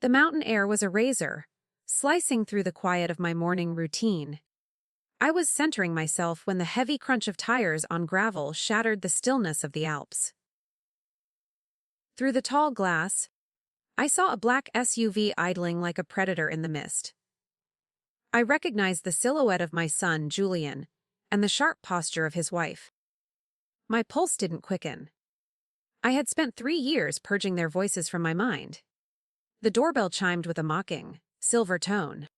The mountain air was a razor, slicing through the quiet of my morning routine. I was centering myself when the heavy crunch of tires on gravel shattered the stillness of the Alps. Through the tall glass, I saw a black SUV idling like a predator in the mist. I recognized the silhouette of my son, Julian, and the sharp posture of his wife. My pulse didn't quicken. I had spent 3 years purging their voices from my mind. The doorbell chimed with a mocking, silver tone.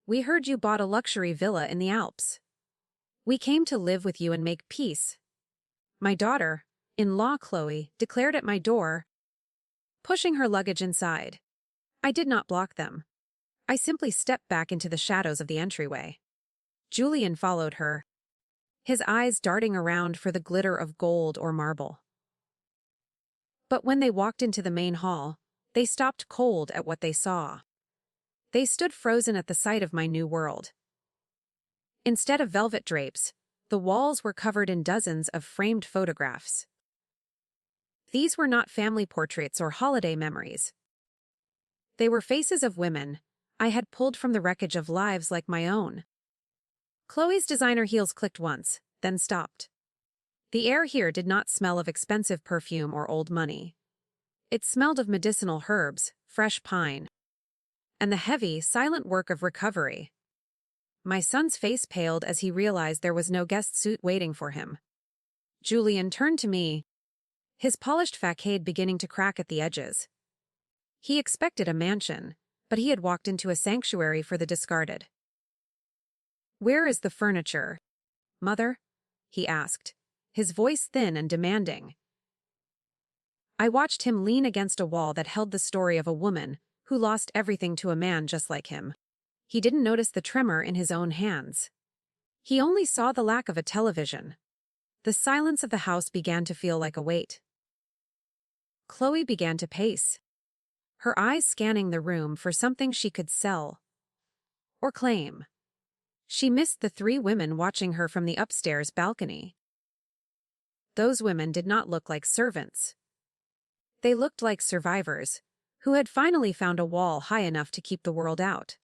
"We heard you bought a luxury villa in the Alps. We came to live with you and make peace." My daughter-in-law Chloe declared at my door, pushing her luggage inside. I did not block them. I simply stepped back into the shadows of the entryway. Julian followed her, his eyes darting around for the glitter of gold or marble. But when they walked into the main hall, they stopped cold at what they saw. They stood frozen at the sight of my new world. Instead of velvet drapes, the walls were covered in dozens of framed photographs. These were not family portraits or holiday memories. They were faces of women I had pulled from the wreckage of lives like my own. Chloe's designer heels clicked once, then stopped. The air here did not smell of expensive perfume or old money. It smelled of medicinal herbs, fresh pine, and the heavy, silent work of recovery. My son's face paled as he realized there was no guest suite waiting for him. Julian turned to me, his polished facade beginning to crack at the edges. He expected a mansion, but he had walked into a sanctuary for the discarded. "Where is the furniture, Mother?" he asked, his voice thin and demanding. I watched him lean against a wall that held the story of a woman who lost everything to a man just like him. He didn't notice the tremor in his own hands. He only saw the lack of a television. The silence of the house began to feel like a weight. Chloe began to pace, her eyes scanning the room for something she could sell or claim. She missed the 3 women watching her from the upstairs balcony. Those women did not look like servants. They looked like survivors, who had finally found a wall high enough to keep the world out.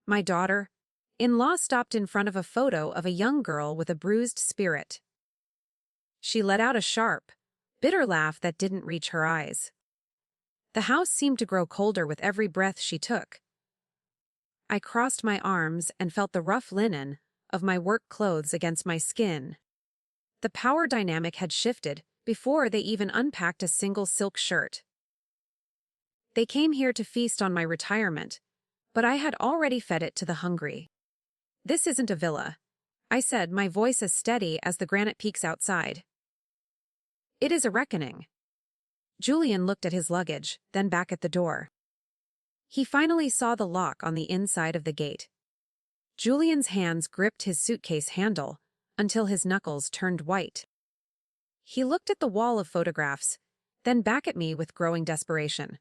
My daughter-in-law stopped in front of a photo of a young girl with a bruised spirit. She let out a sharp, bitter laugh that didn't reach her eyes. The house seemed to grow colder with every breath she took. I crossed my arms and felt the rough linen of my work clothes against my skin. The power dynamic had shifted before they even unpacked a single silk shirt. They came here to feast on my retirement, but I had already fed it to the hungry. "This isn't a villa," I said, my voice as steady as the granite peaks outside. "It is a reckoning." Julian looked at his luggage, then back at the door. He finally saw the lock on the inside of the gate. Julian's hands gripped his suitcase handle until his knuckles turned white. He looked at the wall of photographs, then back at me with growing desperation.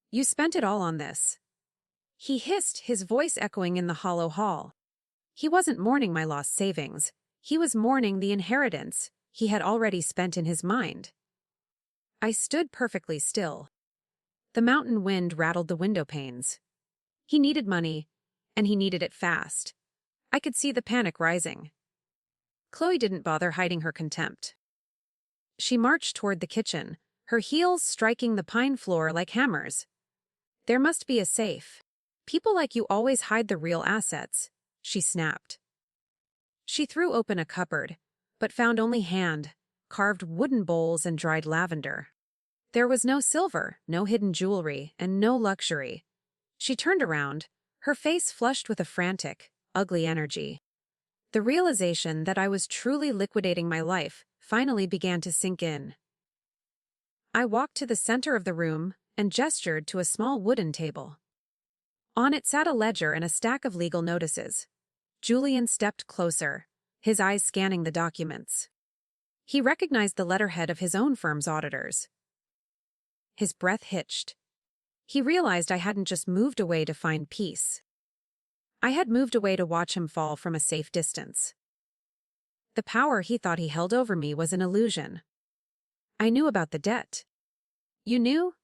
"You spent it all on this," he hissed, his voice echoing in the hollow hall. He wasn't mourning my lost savings. He was mourning the inheritance he had already spent in his mind. I stood perfectly still. The mountain wind rattled the window panes. He needed money, and he needed it fast. I could see the panic rising. Chloe didn't bother hiding her contempt. She marched toward the kitchen, her heels striking the pine floor like hammers. "There must be a safe. People like you always hide the real assets," she snapped. She threw open a cupboard, but found only hand-carved wooden bowls and dried lavender. There was no silver, no hidden jewelry, and no luxury. She turned around, her face flushed with a frantic, ugly energy. The realization that I was truly liquidating my life finally began to sink in. I walked to the center of the room and gestured to a small wooden table. On it sat a ledger and a stack of legal notices. Julian stepped closer, his eyes scanning the documents. He recognized the letterhead of his own firm's auditors. His breath hitched. He realized I hadn't just moved away to find peace. I had moved away to watch him fall from a safe distance. The power he thought he held over me was an illusion. I knew about the debt. "You knew?"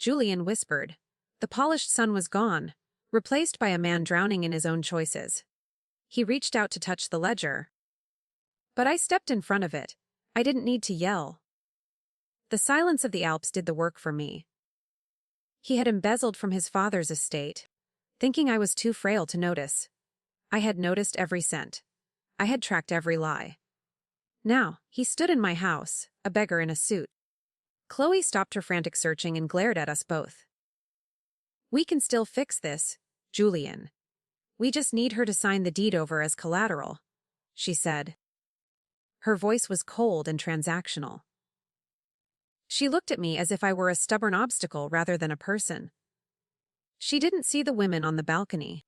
Julian whispered. The polished sun was gone, replaced by a man drowning in his own choices. He reached out to touch the ledger. But I stepped in front of it. I didn't need to yell. The silence of the Alps did the work for me. He had embezzled from his father's estate, thinking I was too frail to notice. I had noticed every cent. I had tracked every lie. Now, he stood in my house, a beggar in a suit. Chloe stopped her frantic searching and glared at us both. We can still fix this, Julian. We just need her to sign the deed over as collateral, she said. Her voice was cold and transactional. She looked at me as if I were a stubborn obstacle rather than a person. She didn't see the women on the balcony.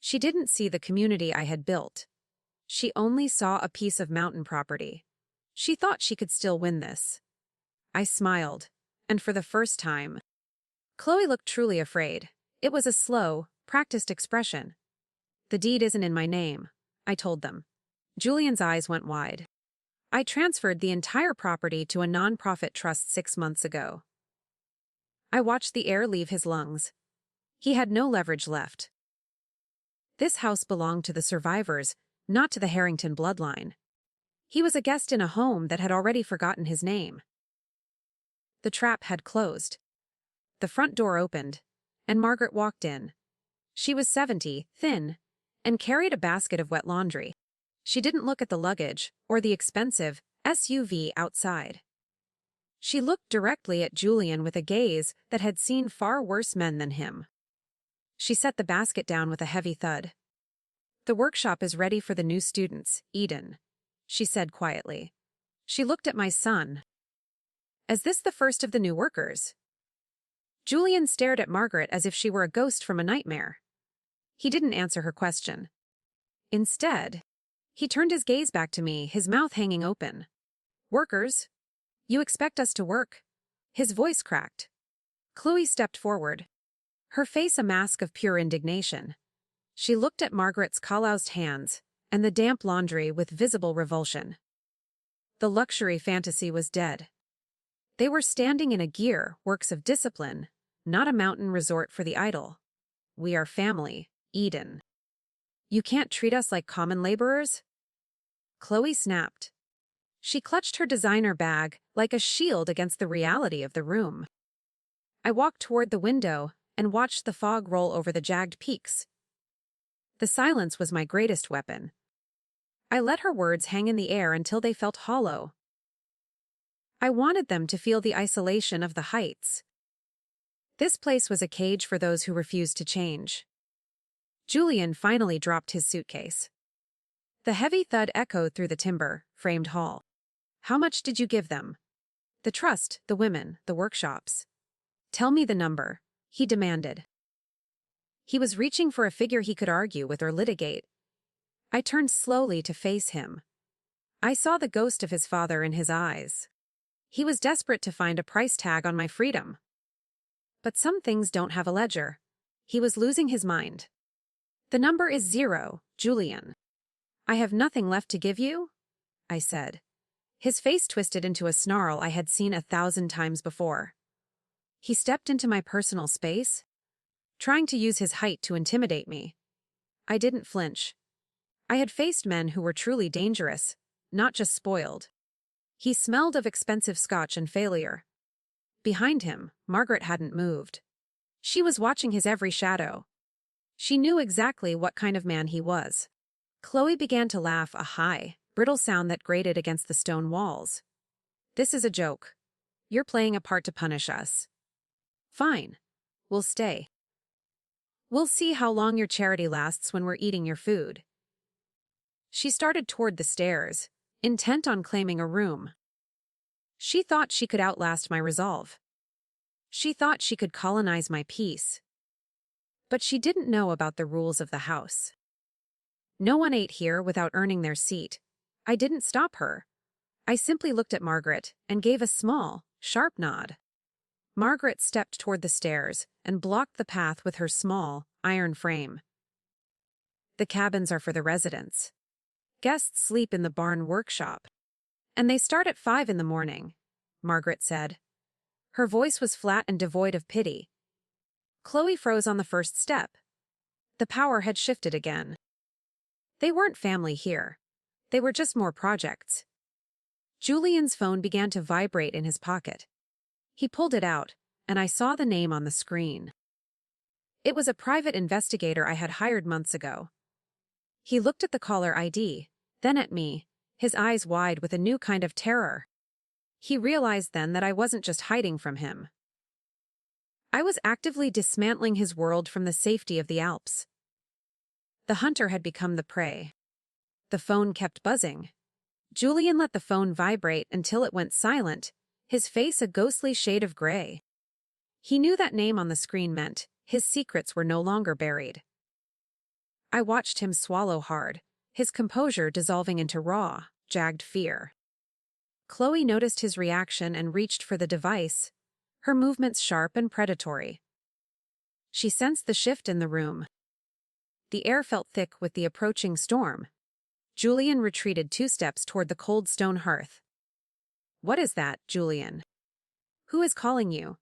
She didn't see the community I had built. She only saw a piece of mountain property. She thought she could still win this. I smiled, and for the first time, Chloe looked truly afraid. It was a slow, practiced expression. The deed isn't in my name, I told them. Julian's eyes went wide. I transferred the entire property to a non-profit trust 6 months ago. I watched the air leave his lungs. He had no leverage left. This house belonged to the survivors, not to the Harrington bloodline. He was a guest in a home that had already forgotten his name. The trap had closed. The front door opened, and Margaret walked in. She was 70, thin, and carried a basket of wet laundry. She didn't look at the luggage or the expensive SUV outside. She looked directly at Julian with a gaze that had seen far worse men than him. She set the basket down with a heavy thud. The workshop is ready for the new students, Eden, she said quietly. She looked at my son. Is this the first of the new workers? Julian stared at Margaret as if she were a ghost from a nightmare. He didn't answer her question. Instead, he turned his gaze back to me, his mouth hanging open. Workers? You expect us to work? His voice cracked. Chloe stepped forward, her face a mask of pure indignation. She looked at Margaret's calloused hands and the damp laundry with visible revulsion. The luxury fantasy was dead. They were standing in a gear, works of discipline, not a mountain resort for the idle. We are family, Eden. You can't treat us like common laborers? Chloe snapped. She clutched her designer bag like a shield against the reality of the room. I walked toward the window and watched the fog roll over the jagged peaks. The silence was my greatest weapon. I let her words hang in the air until they felt hollow. I wanted them to feel the isolation of the heights. This place was a cage for those who refused to change. Julian finally dropped his suitcase. The heavy thud echoed through the timber-framed hall. How much did you give them? The trust, the women, the workshops. Tell me the number, he demanded. He was reaching for a figure he could argue with or litigate. I turned slowly to face him. I saw the ghost of his father in his eyes. He was desperate to find a price tag on my freedom. But some things don't have a ledger. He was losing his mind. The number is 0, Julian. I have nothing left to give you? I said. His face twisted into a snarl I had seen 1,000 times before. He stepped into my personal space, trying to use his height to intimidate me. I didn't flinch. I had faced men who were truly dangerous, not just spoiled. He smelled of expensive scotch and failure. Behind him, Margaret hadn't moved. She was watching his every shadow. She knew exactly what kind of man he was. Chloe began to laugh, a high, brittle sound that grated against the stone walls. This is a joke. You're playing a part to punish us. Fine. We'll stay. We'll see how long your charity lasts when we're eating your food. She started toward the stairs, intent on claiming a room. She thought she could outlast my resolve. She thought she could colonize my peace. But she didn't know about the rules of the house. No one ate here without earning their seat. I didn't stop her. I simply looked at Margaret and gave a small, sharp nod. Margaret stepped toward the stairs and blocked the path with her small, iron frame. The cabins are for the residents. Guests sleep in the barn workshop. And they start at 5 in the morning, Margaret said. Her voice was flat and devoid of pity. Chloe froze on the first step. The power had shifted again. They weren't family here. They were just more projects. Julian's phone began to vibrate in his pocket. He pulled it out, and I saw the name on the screen. It was a private investigator I had hired months ago. He looked at the caller ID, then at me, his eyes wide with a new kind of terror. He realized then that I wasn't just hiding from him. I was actively dismantling his world from the safety of the Alps. The hunter had become the prey. The phone kept buzzing. Julian let the phone vibrate until it went silent, his face a ghostly shade of gray. He knew that name on the screen meant his secrets were no longer buried. I watched him swallow hard, his composure dissolving into raw, jagged fear. Chloe noticed his reaction and reached for the device, her movements sharp and predatory. She sensed the shift in the room. The air felt thick with the approaching storm. Julian retreated 2 steps toward the cold stone hearth. "What is that, Julian? Who is calling you?"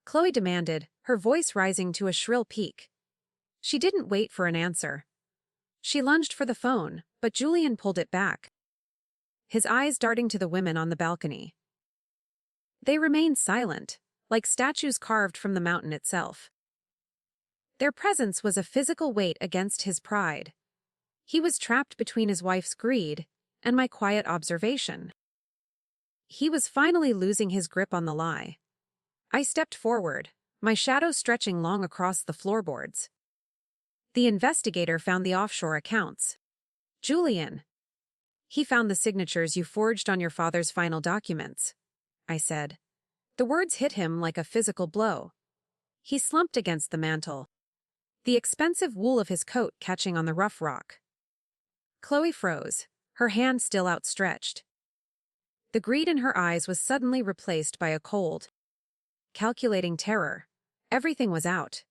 Chloe demanded, her voice rising to a shrill peak. She didn't wait for an answer. She lunged for the phone, but Julian pulled it back, his eyes darting to the women on the balcony. They remained silent, like statues carved from the mountain itself. Their presence was a physical weight against his pride. He was trapped between his wife's greed and my quiet observation. He was finally losing his grip on the lie. I stepped forward, my shadow stretching long across the floorboards. The investigator found the offshore accounts. "Julian." "He found the signatures you forged on your father's final documents," I said. The words hit him like a physical blow. He slumped against the mantel, the expensive wool of his coat catching on the rough rock. Chloe froze, her hand still outstretched. The greed in her eyes was suddenly replaced by a cold, calculating terror. Everything was out.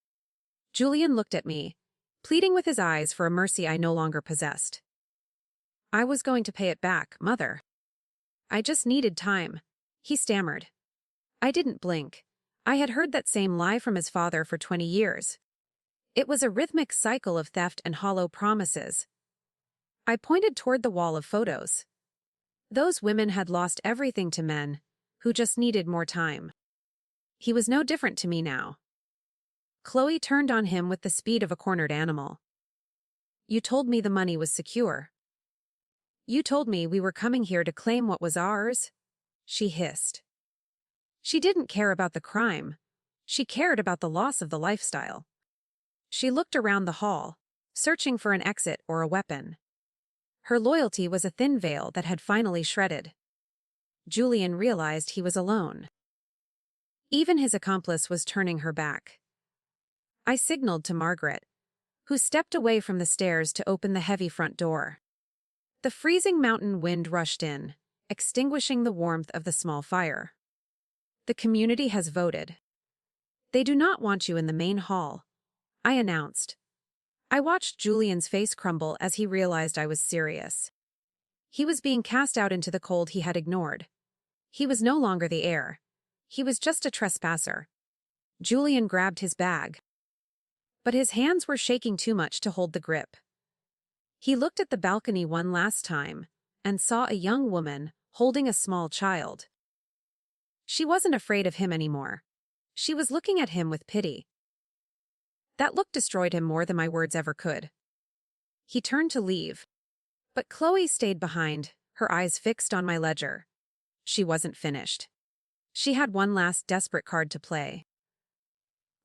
Julian looked at me, pleading with his eyes for a mercy I no longer possessed. "I was going to pay it back, Mother. I just needed time," he stammered. I didn't blink. I had heard that same lie from his father for 20 years. It was a rhythmic cycle of theft and hollow promises. I pointed toward the wall of photos. Those women had lost everything to men who just needed more time. He was no different to me now. Chloe turned on him with the speed of a cornered animal. "You told me the money was secure. You told me we were coming here to claim what was ours," she hissed. She didn't care about the crime. She cared about the loss of the lifestyle. She looked around the hall, searching for an exit or a weapon. Her loyalty was a thin veil that had finally shredded. Julian realized he was alone. Even his accomplice was turning her back. I signaled to Margaret, who stepped away from the stairs to open the heavy front door. The freezing mountain wind rushed in, extinguishing the warmth of the small fire. "The community has voted. They do not want you in the main hall," I announced. I watched Julian's face crumble as he realized I was serious. He was being cast out into the cold he had ignored. He was no longer the heir. He was just a trespasser. Julian grabbed his bag, but his hands were shaking too much to hold the grip. He looked at the balcony one last time and saw a young woman holding a small child. She wasn't afraid of him anymore. She was looking at him with pity. That look destroyed him more than my words ever could. He turned to leave, but Chloe stayed behind, her eyes fixed on my ledger. She wasn't finished. She had one last desperate card to play.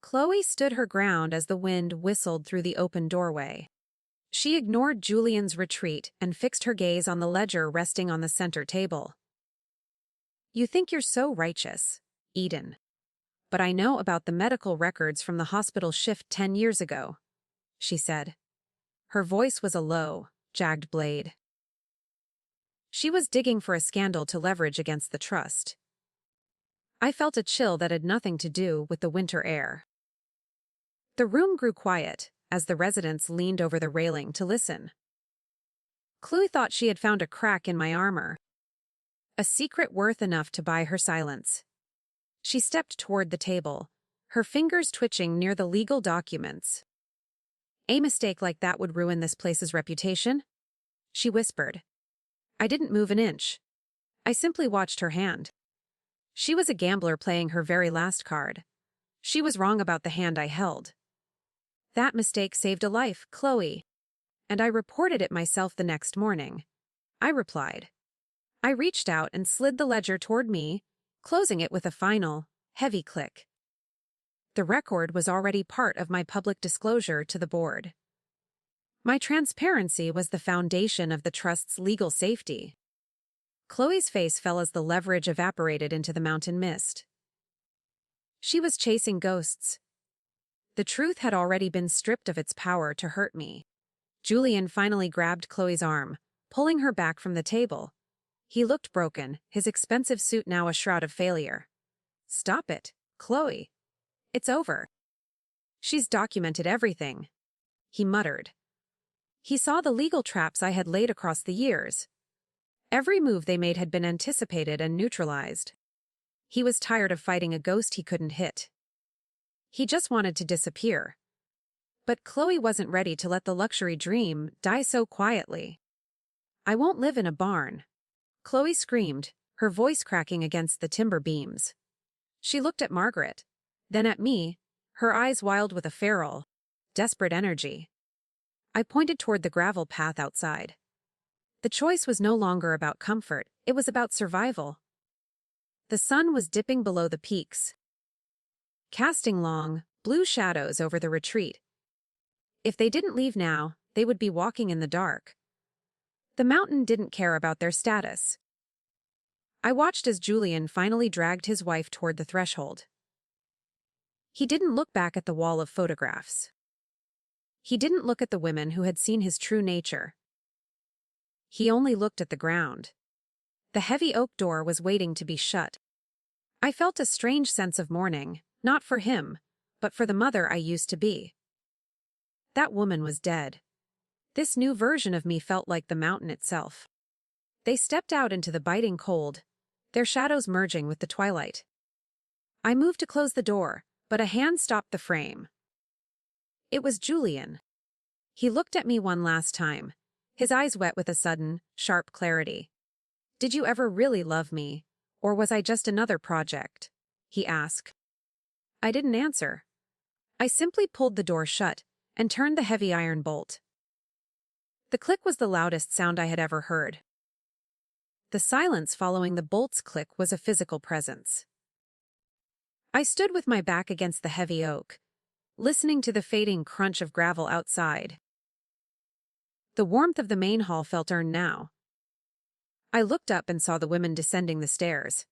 Chloe stood her ground as the wind whistled through the open doorway. She ignored Julian's retreat and fixed her gaze on the ledger resting on the center table. "You think you're so righteous, Eden. But I know about the medical records from the hospital shift 10 years ago," she said. Her voice was a low, jagged blade. She was digging for a scandal to leverage against the trust. I felt a chill that had nothing to do with the winter air. The room grew quiet as the residents leaned over the railing to listen. Chloe thought she had found a crack in my armor, a secret worth enough to buy her silence. She stepped toward the table, her fingers twitching near the legal documents. "A mistake like that would ruin this place's reputation," she whispered. I didn't move an inch. I simply watched her hand. She was a gambler playing her very last card. She was wrong about the hand I held. "That mistake saved a life, Chloe. And I reported it myself the next morning," I replied. I reached out and slid the ledger toward me, closing it with a final, heavy click. The record was already part of my public disclosure to the board. My transparency was the foundation of the trust's legal safety. Chloe's face fell as the leverage evaporated into the mountain mist. She was chasing ghosts. The truth had already been stripped of its power to hurt me. Julian finally grabbed Chloe's arm, pulling her back from the table. He looked broken, his expensive suit now a shroud of failure. "Stop it, Chloe. It's over. She's documented everything," he muttered. He saw the legal traps I had laid across the years. Every move they made had been anticipated and neutralized. He was tired of fighting a ghost he couldn't hit. He just wanted to disappear. But Chloe wasn't ready to let the luxury dream die so quietly. "I won't live in a barn," Chloe screamed, her voice cracking against the timber beams. She looked at Margaret, then at me, her eyes wild with a feral, desperate energy. I pointed toward the gravel path outside. The choice was no longer about comfort, it was about survival. The sun was dipping below the peaks, casting long, blue shadows over the retreat. If they didn't leave now, they would be walking in the dark. The mountain didn't care about their status. I watched as Julian finally dragged his wife toward the threshold. He didn't look back at the wall of photographs. He didn't look at the women who had seen his true nature. He only looked at the ground. The heavy oak door was waiting to be shut. I felt a strange sense of mourning, not for him, but for the mother I used to be. That woman was dead. This new version of me felt like the mountain itself. They stepped out into the biting cold, their shadows merging with the twilight. I moved to close the door, but a hand stopped the frame. It was Julian. He looked at me one last time, his eyes wet with a sudden, sharp clarity. "Did you ever really love me, or was I just another project?" he asked. I didn't answer. I simply pulled the door shut and turned the heavy iron bolt. The click was the loudest sound I had ever heard. The silence following the bolt's click was a physical presence. I stood with my back against the heavy oak, listening to the fading crunch of gravel outside. The warmth of the main hall felt earned now. I looked up and saw the women descending the stairs.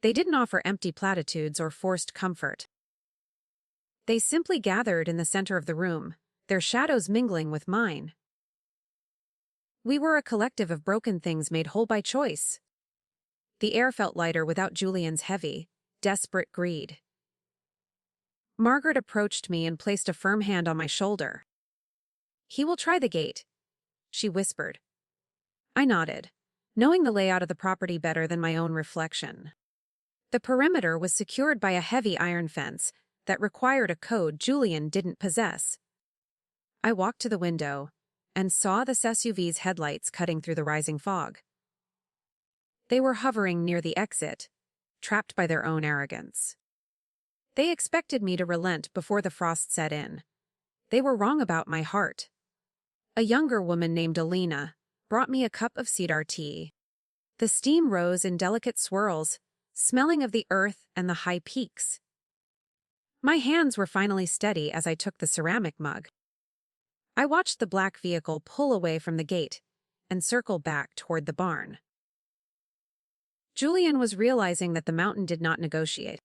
They didn't offer empty platitudes or forced comfort. They simply gathered in the center of the room, their shadows mingling with mine. We were a collective of broken things made whole by choice. The air felt lighter without Julian's heavy, desperate greed. Margaret approached me and placed a firm hand on my shoulder. "He will try the gate," she whispered. I nodded, knowing the layout of the property better than my own reflection. The perimeter was secured by a heavy iron fence that required a code Julian didn't possess. I walked to the window and saw the SUV's headlights cutting through the rising fog. They were hovering near the exit, trapped by their own arrogance. They expected me to relent before the frost set in. They were wrong about my heart. A younger woman named Alina brought me a cup of cedar tea. The steam rose in delicate swirls, smelling of the earth and the high peaks. My hands were finally steady as I took the ceramic mug. I watched the black vehicle pull away from the gate and circle back toward the barn. Julian was realizing that the mountain did not negotiate.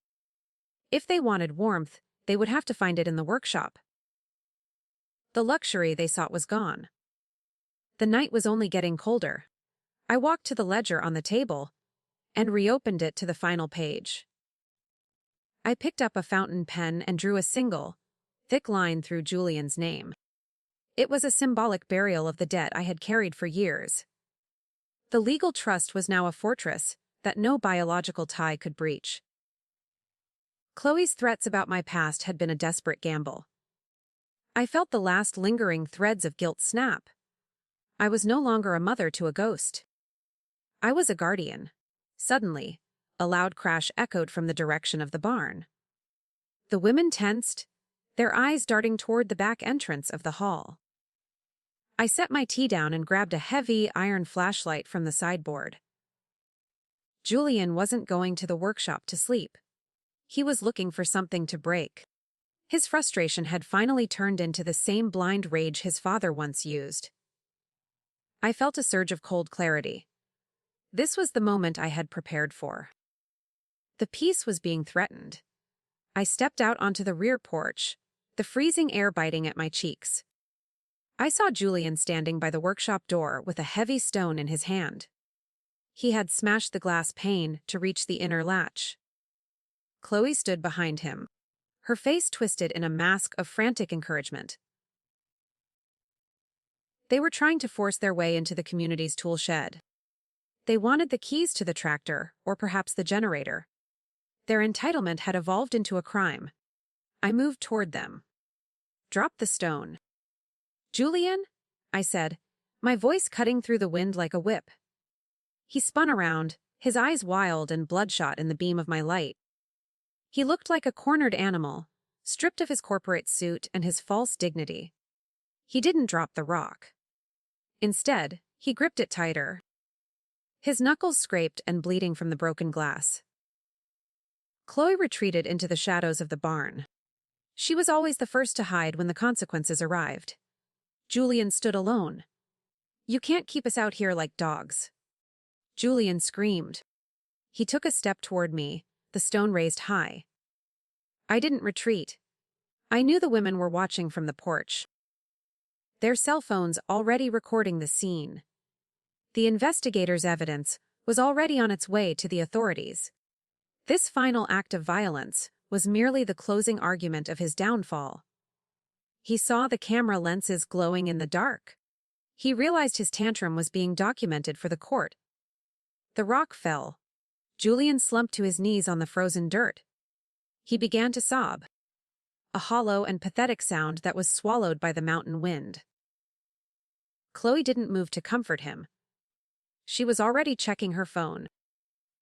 If they wanted warmth, they would have to find it in the workshop. The luxury they sought was gone. The night was only getting colder. I walked to the ledger on the table and reopened it to the final page. I picked up a fountain pen and drew a single, thick line through Julian's name. It was a symbolic burial of the debt I had carried for years. The legal trust was now a fortress that no biological tie could breach. Chloe's threats about my past had been a desperate gamble. I felt the last lingering threads of guilt snap. I was no longer a mother to a ghost. I was a guardian. Suddenly, a loud crash echoed from the direction of the barn. The women tensed, their eyes darting toward the back entrance of the hall. I set my tea down and grabbed a heavy iron flashlight from the sideboard. Julian wasn't going to the workshop to sleep. He was looking for something to break. His frustration had finally turned into the same blind rage his father once used. I felt a surge of cold clarity. This was the moment I had prepared for. The peace was being threatened. I stepped out onto the rear porch, the freezing air biting at my cheeks. I saw Julian standing by the workshop door with a heavy stone in his hand. He had smashed the glass pane to reach the inner latch. Chloe stood behind him, her face twisted in a mask of frantic encouragement. They were trying to force their way into the community's tool shed. They wanted the keys to the tractor, or perhaps the generator. Their entitlement had evolved into a crime. I moved toward them. "Drop the stone." "Julian?" I said, my voice cutting through the wind like a whip. He spun around, his eyes wild and bloodshot in the beam of my light. He looked like a cornered animal, stripped of his corporate suit and his false dignity. He didn't drop the rock. Instead, he gripped it tighter, his knuckles scraped and bleeding from the broken glass. Chloe retreated into the shadows of the barn. She was always the first to hide when the consequences arrived. Julian stood alone. "You can't keep us out here like dogs." Julian screamed. He took a step toward me, the stone raised high. I didn't retreat. I knew the women were watching from the porch, their cell phones already recording the scene. The investigators' evidence was already on its way to the authorities. This final act of violence was merely the closing argument of his downfall. He saw the camera lenses glowing in the dark. He realized his tantrum was being documented for the court. The rock fell. Julian slumped to his knees on the frozen dirt. He began to sob, a hollow and pathetic sound that was swallowed by the mountain wind. Chloe didn't move to comfort him. She was already checking her phone,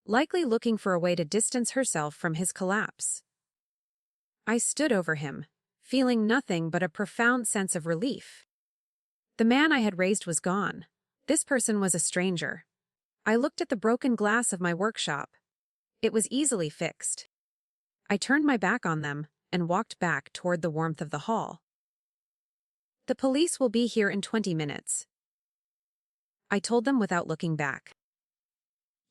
likely looking for a way to distance herself from his collapse. I stood over him, feeling nothing but a profound sense of relief. The man I had raised was gone. This person was a stranger. I looked at the broken glass of my workshop. It was easily fixed. I turned my back on them and walked back toward the warmth of the hall. "The police will be here in 20 minutes. I told them without looking back.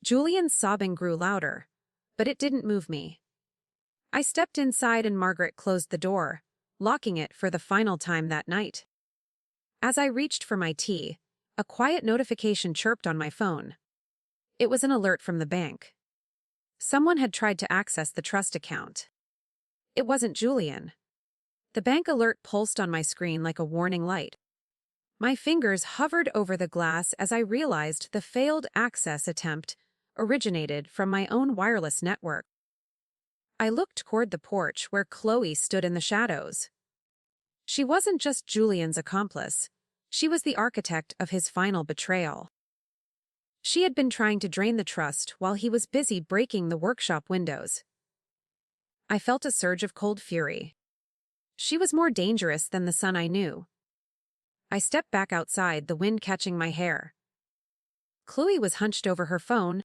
Julian's sobbing grew louder, but it didn't move me. I stepped inside and Margaret closed the door, locking it for the final time that night. As I reached for my tea, a quiet notification chirped on my phone. It was an alert from the bank. Someone had tried to access the trust account. It wasn't Julian. The bank alert pulsed on my screen like a warning light. My fingers hovered over the glass as I realized the failed access attempt originated from my own wireless network. I looked toward the porch where Chloe stood in the shadows. She wasn't just Julian's accomplice. She was the architect of his final betrayal. She had been trying to drain the trust while he was busy breaking the workshop windows. I felt a surge of cold fury. She was more dangerous than the son I knew. I stepped back outside, the wind catching my hair. Chloe was hunched over her phone,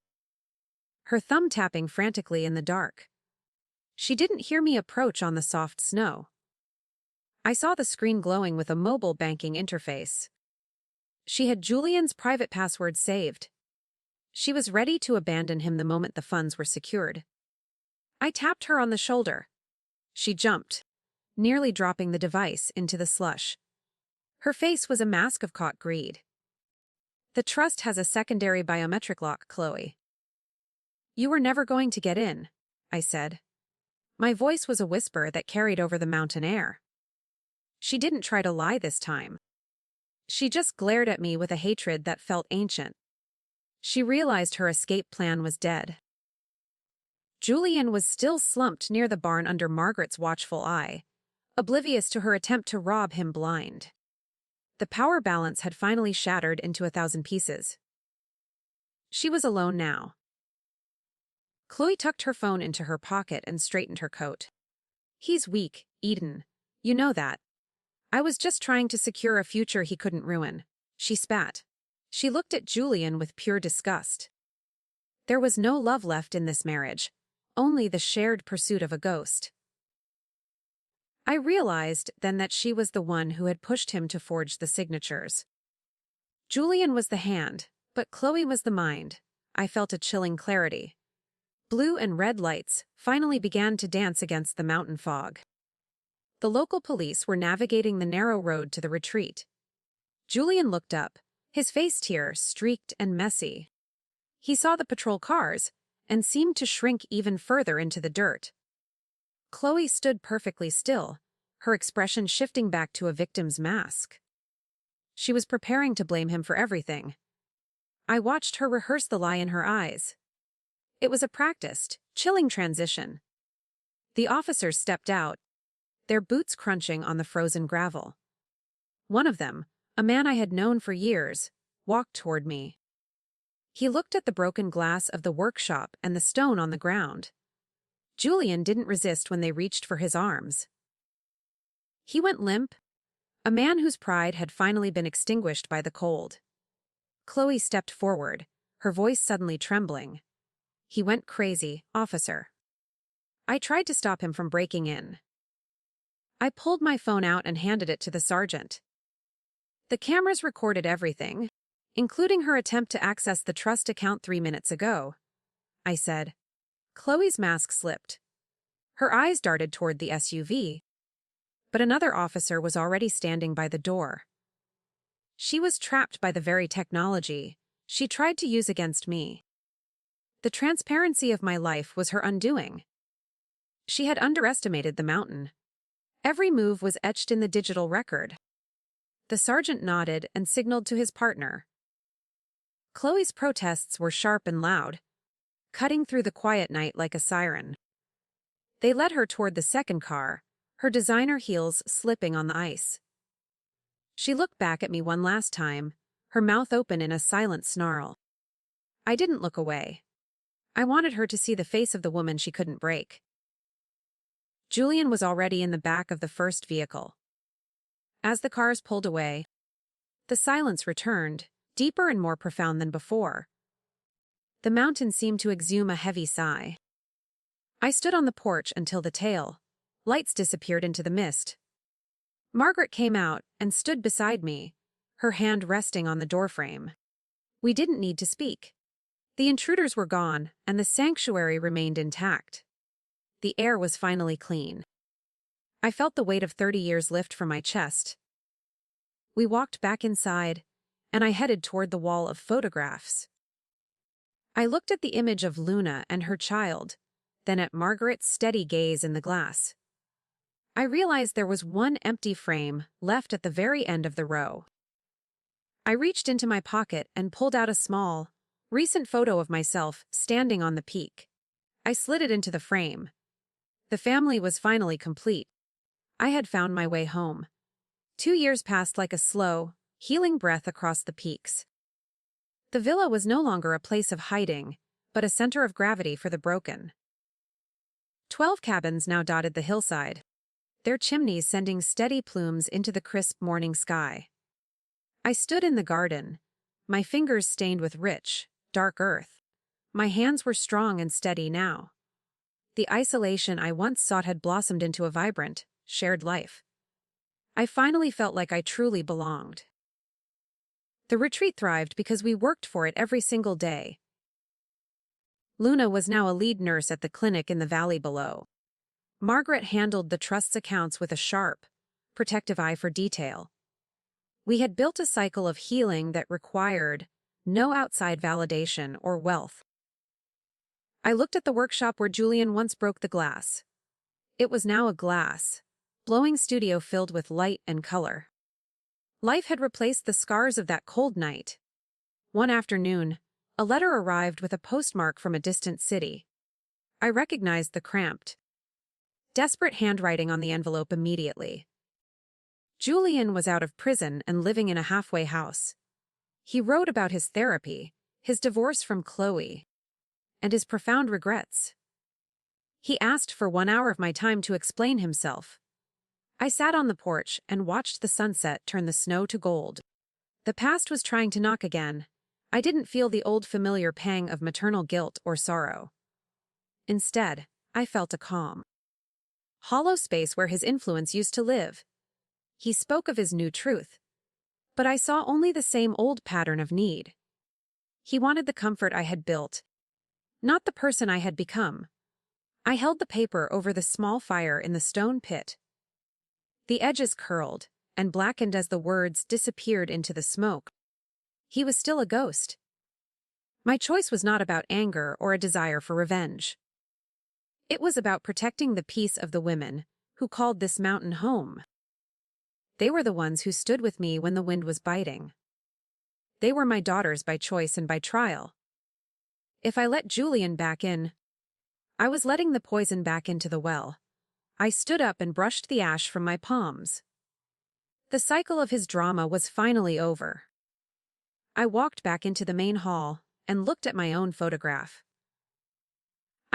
her thumb tapping frantically in the dark. She didn't hear me approach on the soft snow. I saw the screen glowing with a mobile banking interface. She had Julian's private password saved. She was ready to abandon him the moment the funds were secured. I tapped her on the shoulder. She jumped, nearly dropping the device into the slush. Her face was a mask of caught greed. "The trust has a secondary biometric lock, Chloe. You were never going to get in," I said. My voice was a whisper that carried over the mountain air. She didn't try to lie this time. She just glared at me with a hatred that felt ancient. She realized her escape plan was dead. Julian was still slumped near the barn under Margaret's watchful eye, oblivious to her attempt to rob him blind. The power balance had finally shattered into 1,000 pieces. She was alone now. Chloe tucked her phone into her pocket and straightened her coat. "He's weak, Eden. You know that. I was just trying to secure a future he couldn't ruin," she spat. She looked at Julian with pure disgust. There was no love left in this marriage, only the shared pursuit of a ghost. I realized then that she was the one who had pushed him to forge the signatures. Julian was the hand, but Chloe was the mind. I felt a chilling clarity. Blue and red lights finally began to dance against the mountain fog. The local police were navigating the narrow road to the retreat. Julian looked up, his face tear-streaked and messy. He saw the patrol cars and seemed to shrink even further into the dirt. Chloe stood perfectly still, her expression shifting back to a victim's mask. She was preparing to blame him for everything. I watched her rehearse the lie in her eyes. It was a practiced, chilling transition. The officers stepped out, their boots crunching on the frozen gravel. One of them, a man I had known for years, walked toward me. He looked at the broken glass of the workshop and the stone on the ground. Julian didn't resist when they reached for his arms. He went limp, a man whose pride had finally been extinguished by the cold. Chloe stepped forward, her voice suddenly trembling. "He went crazy, officer." I tried to stop him from breaking in. I pulled my phone out and handed it to the sergeant. The cameras recorded everything, including her attempt to access the trust account 3 minutes ago, I said. Chloe's mask slipped. Her eyes darted toward the SUV, but another officer was already standing by the door. She was trapped by the very technology she tried to use against me. The transparency of my life was her undoing. She had underestimated the mountain. Every move was etched in the digital record. The sergeant nodded and signaled to his partner. Chloe's protests were sharp and loud, cutting through the quiet night like a siren. They led her toward the second car, her designer heels slipping on the ice. She looked back at me one last time, her mouth open in a silent snarl. I didn't look away. I wanted her to see the face of the woman she couldn't break. Julian was already in the back of the first vehicle. As the cars pulled away, the silence returned, deeper and more profound than before. The mountain seemed to exhume a heavy sigh. I stood on the porch until the tail lights disappeared into the mist. Margaret came out and stood beside me, her hand resting on the doorframe. We didn't need to speak. The intruders were gone, and the sanctuary remained intact. The air was finally clean. I felt the weight of 30 years lift from my chest. We walked back inside, and I headed toward the wall of photographs. I looked at the image of Luna and her child, then at Margaret's steady gaze in the glass. I realized there was one empty frame left at the very end of the row. I reached into my pocket and pulled out a small, recent photo of myself standing on the peak. I slid it into the frame. The family was finally complete. I had found my way home. 2 years passed like a slow, healing breath across the peaks. The villa was no longer a place of hiding, but a center of gravity for the broken. 12 cabins now dotted the hillside, their chimneys sending steady plumes into the crisp morning sky. I stood in the garden, my fingers stained with rich, dark earth. My hands were strong and steady now. The isolation I once sought had blossomed into a vibrant, shared life. I finally felt like I truly belonged. The retreat thrived because we worked for it every single day. Luna was now a lead nurse at the clinic in the valley below. Margaret handled the trust's accounts with a sharp, protective eye for detail. We had built a cycle of healing that required no outside validation or wealth. I looked at the workshop where Julian once broke the glass. It was now a glass, glowing studio filled with light and color. Life had replaced the scars of that cold night. One afternoon, a letter arrived with a postmark from a distant city. I recognized the cramped, desperate handwriting on the envelope immediately. Julian was out of prison and living in a halfway house. He wrote about his therapy, his divorce from Chloe, and his profound regrets. He asked for 1 hour of my time to explain himself. I sat on the porch and watched the sunset turn the snow to gold. The past was trying to knock again. I didn't feel the old familiar pang of maternal guilt or sorrow. Instead, I felt a calm, hollow space where his influence used to live. He spoke of his new truth, but I saw only the same old pattern of need. He wanted the comfort I had built, not the person I had become. I held the paper over the small fire in the stone pit. The edges curled and blackened as the words disappeared into the smoke. He was still a ghost. My choice was not about anger or a desire for revenge. It was about protecting the peace of the women who called this mountain home. They were the ones who stood with me when the wind was biting. They were my daughters by choice and by trial. If I let Julian back in, I was letting the poison back into the well. I stood up and brushed the ash from my palms. The cycle of his drama was finally over. I walked back into the main hall and looked at my own photograph.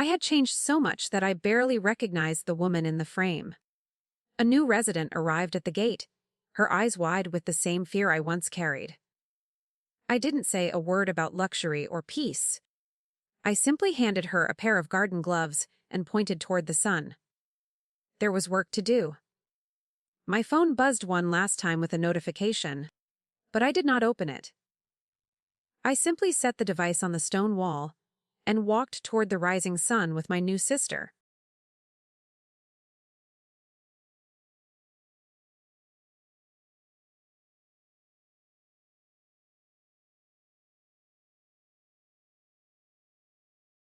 I had changed so much that I barely recognized the woman in the frame. A new resident arrived at the gate, her eyes wide with the same fear I once carried. I didn't say a word about luxury or peace. I simply handed her a pair of garden gloves and pointed toward the sun. There was work to do. My phone buzzed one last time with a notification, but I did not open it. I simply set the device on the stone wall and walked toward the rising sun with my new sister.